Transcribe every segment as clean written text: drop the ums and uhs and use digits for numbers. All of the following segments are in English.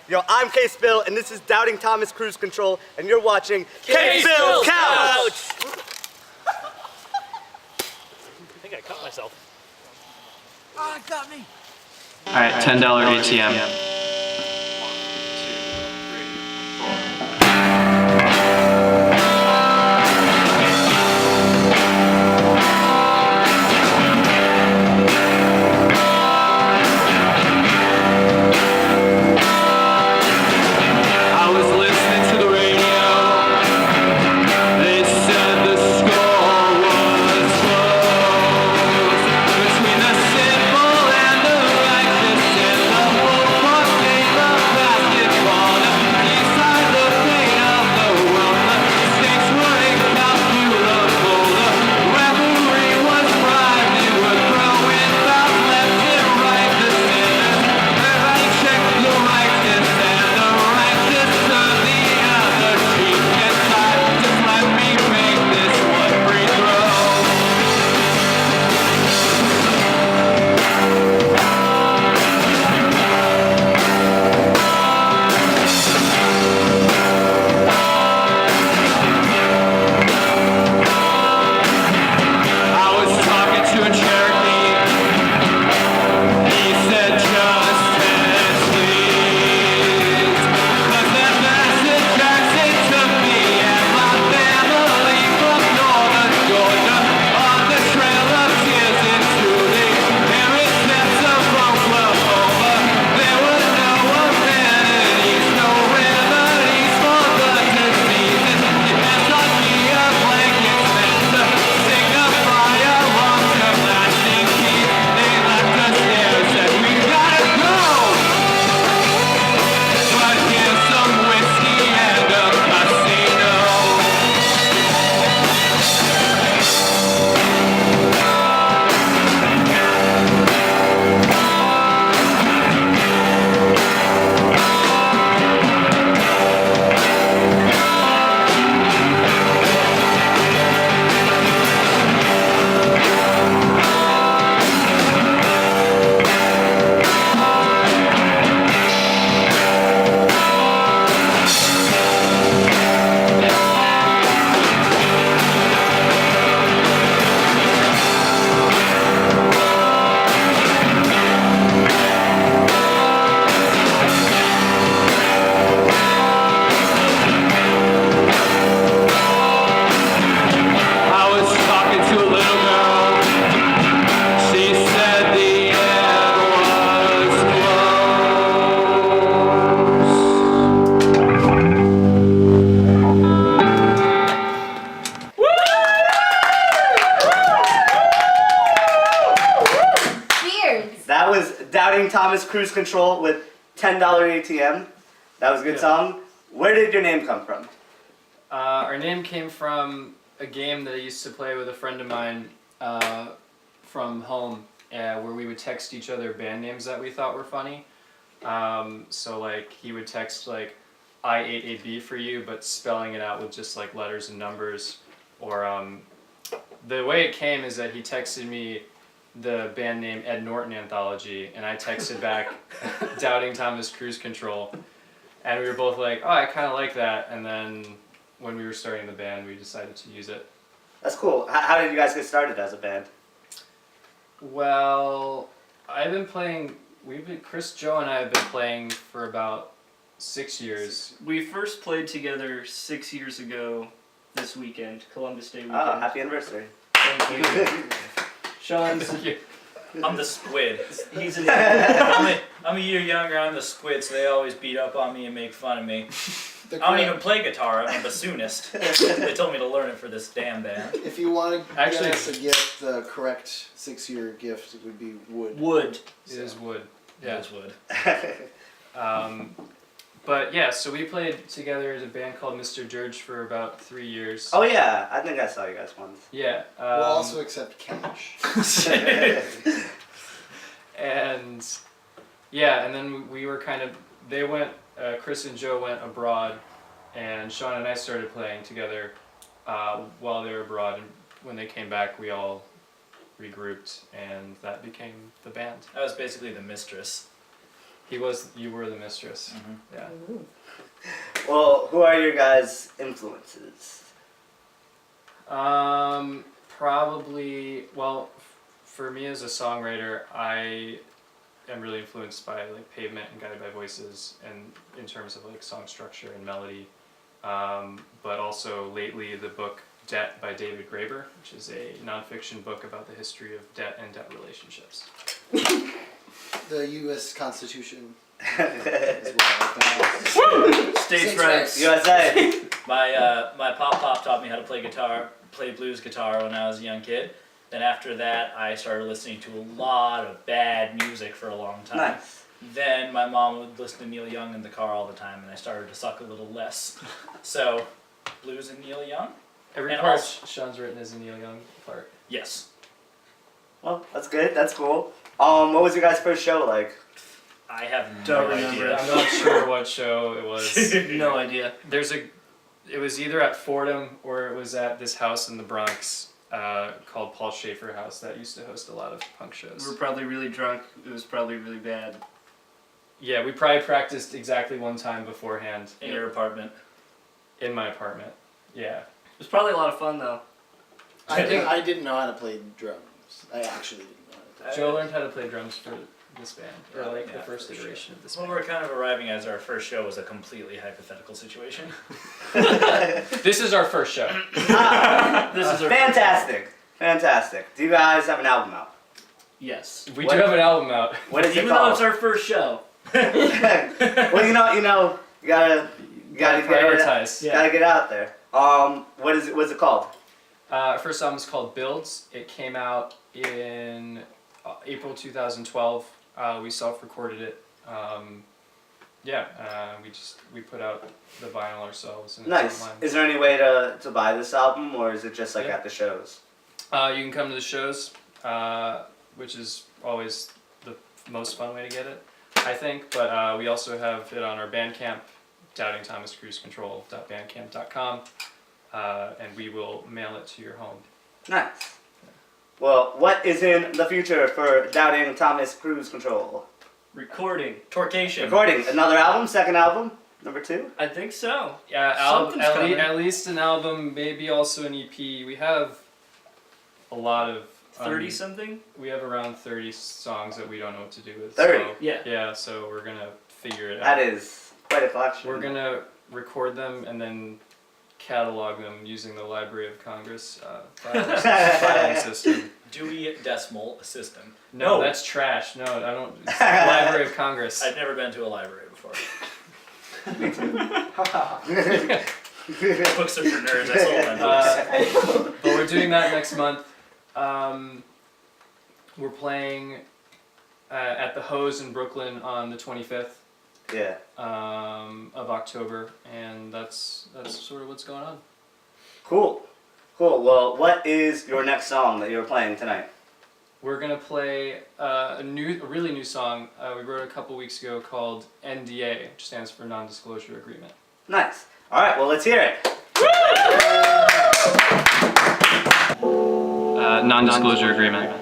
Yo, I'm Kspill, and this is Doubting Thomas Cruise Control, and you're watching Kspill Couch! I think I cut myself. Ah, it got me. All right, $10 ATM. That was Doubting Thomas Cruise Control with $10 ATM. That was a good song. Where did your name come from? Our name came from a game that I used to play with a friend of mine from home, where we would text each other band names that we thought were funny. So like he would text like I ate a B for you, but spelling it out with just like letters and numbers. Or the way it came is that he texted me the band name Ed Norton Anthology, and I texted back Doubting Thomas Cruise Control, and we were both like, oh, I kind of like that. And then when we were starting the band, we decided to use it. That's cool. How did you guys get started as a band? Well, Chris, Joe, and I have been playing for about 6 years. We first played together 6 years ago this weekend, Columbus Day weekend. Oh, happy anniversary. Thank you. Sean's, I'm the squid. I'm a year younger, I'm the squid, so they always beat up on me and make fun of me. I don't even play guitar, I'm a bassoonist. They told me to learn it for this damn band. If you want to get us a gift, the correct 6-year gift would be wood. Wood. It is wood. Yeah, it's wood. But yeah, so we played together as a band called Mr. Dirge for about 3 years. Oh yeah, I think I saw you guys once. Yeah. We'll also accept cash. And yeah, and then we were kind of, Chris and Joe went abroad, and Sean and I started playing together while they were abroad, and when they came back we all regrouped, and that became the band. I was basically the mistress. You were the mistress. Yeah. Well, who are your guys' influences? Probably. Well, for me as a songwriter, I am really influenced by like Pavement and Guided by Voices, and in terms of like song structure and melody. But also lately the book Debt by David Graeber, which is a nonfiction book about the history of debt and debt relationships. The U.S. Constitution. USA. States' rights. My pop taught me how to play blues guitar when I was a young kid. Then after that, I started listening to a lot of bad music for a long time. Nice. Then my mom would listen to Neil Young in the car all the time, and I started to suck a little less. So, blues and Neil Young? Every And part also- Sean's written is a Neil Young part. Yes. Well, that's good. That's cool. What was your guys' first show like? I have Don't no remember. idea. I'm not sure what show it was. No idea. It was either at Fordham or it was at this house in the Bronx called Paul Schaefer House that used to host a lot of punk We were shows. probably really drunk. It was probably really bad. Yeah, we probably practiced exactly one time beforehand In your apartment. in my apartment. Yeah. It was probably a lot of fun though. I didn't know how to play drums. I actually didn't know how to. Joe learned how to play drums for this band, or like the Yeah, first for sure. iteration of this Well, band. we're kind of arriving as our first show was a completely hypothetical situation. This is our first show. This is our Fantastic. Fantastic. Do you guys have an album out? Yes. We What- do have an album out. What is it Even though it's called? our first show. Well, you gotta get it, prioritize. Yeah. gotta get out there. What is it? What's it called? Our first album is called Builds. It came out in April 2012. We self-recorded it. We put out the vinyl ourselves. And it's Nice. online. Is there any way to buy this album, or is it just like Yeah. at the shows? You can come to the shows, which is always the most fun way to get it, I think. But we also have it on our Bandcamp, doubtingthomascruisecontrol.bandcamp.com, and we will mail it to your home. Nice. Well, what is in the future for Doubting Thomas Cruise Control? Recording. Torcation. Recording another album, second album, number 2. I think so. Yeah, Something's coming. at least an album, maybe also an EP. We have a lot of 30 something? We have around 30 songs that we don't know what to do with. 30? So, Yeah. yeah, so we're gonna figure it out. That is quite a collection. We're gonna record them and then catalog them using the Library of Congress filing system. Dewey Decimal System. No, No. that's trash. No, I don't. It's the Library of Congress. I've never been to a library before. Books are for nerds. I sold my books. But we're doing that next month. We're playing at the Hose in Brooklyn on the 25th Yeah. of October, and that's sort of what's going on. Cool. Well, what is your next song that you're playing tonight? We're gonna play a really new song we wrote a couple weeks ago called NDA, which stands for Non-Disclosure Agreement. Nice. All right. Well, let's hear it. Non-Disclosure Agreement.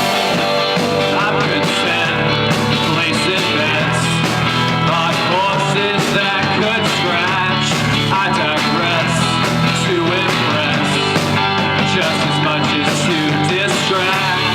I'm content, placing bets on horses that could scratch. I digress to impress, just as much as to distract.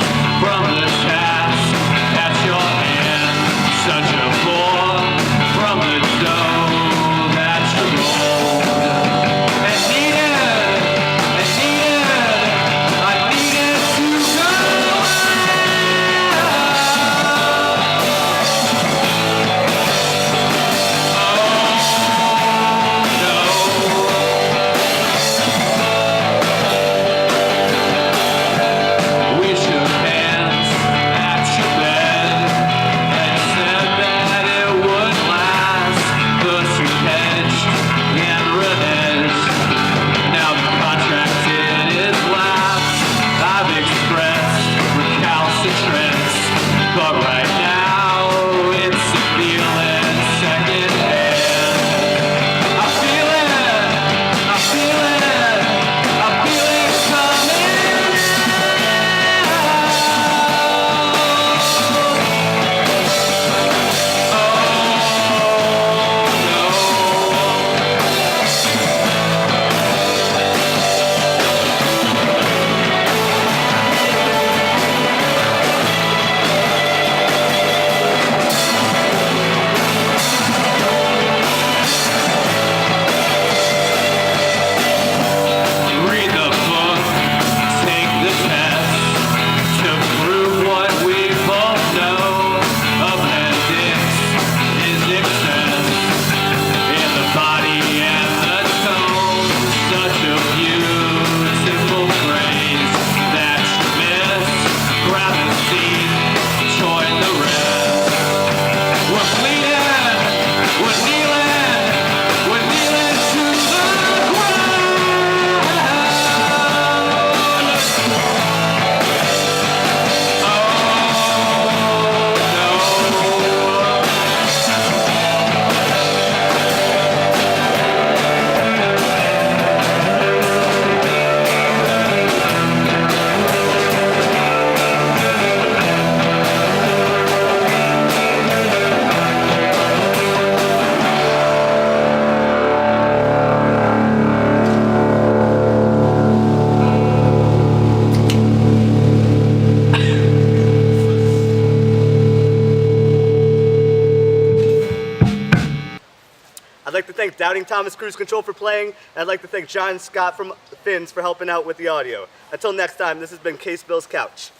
I'd like to thank Doubting Thomas Cruise Control for playing, and I'd like to thank John Scott from Fins for helping out with the audio. Until next time, this has been Kspill's Couch.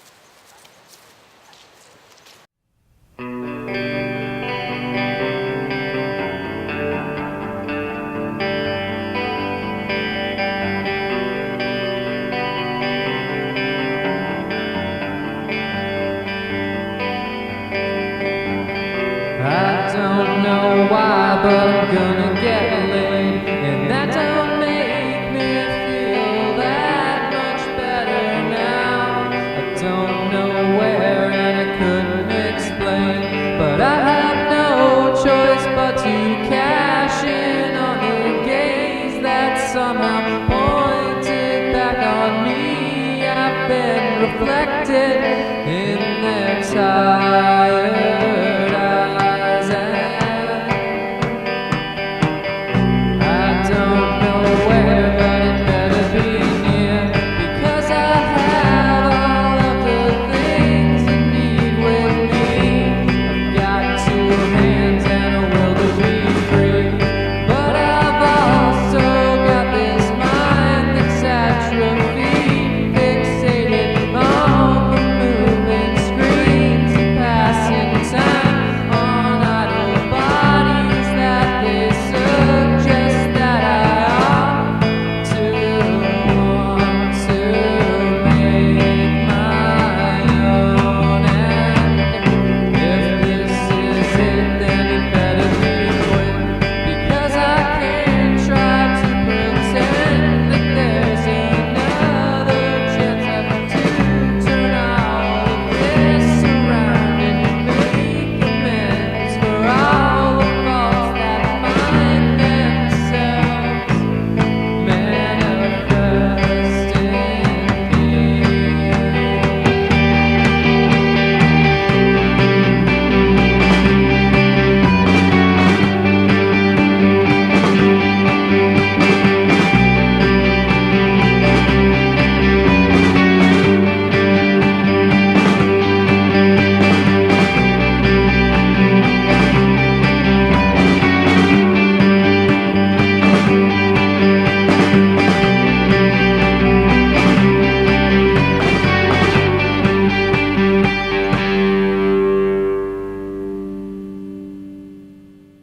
I don't know why, but I'm gonna get laid, and that don't make me feel that much better now. I don't know where, and I couldn't explain, but I have no choice but to cash in on the gaze that somehow pointed back on me. I've been reflected in their tired eyes, and I don't know where, but it better be near, because I have all of the things you need with me. I've got 2 hands and a will to be free, but I've also got this mind that's atrophied, fixated on the moving screens and passing time on idle bodies that they suggest that I ought to want to make my own. And if this is it, then it better be quick, because I can't try to pretend that there's another chance. I have to turn all of this around and make amends for all the faults that find themselves manifest in me.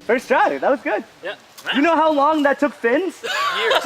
First try, that was good. Yeah. You know how long that took Fins? Years.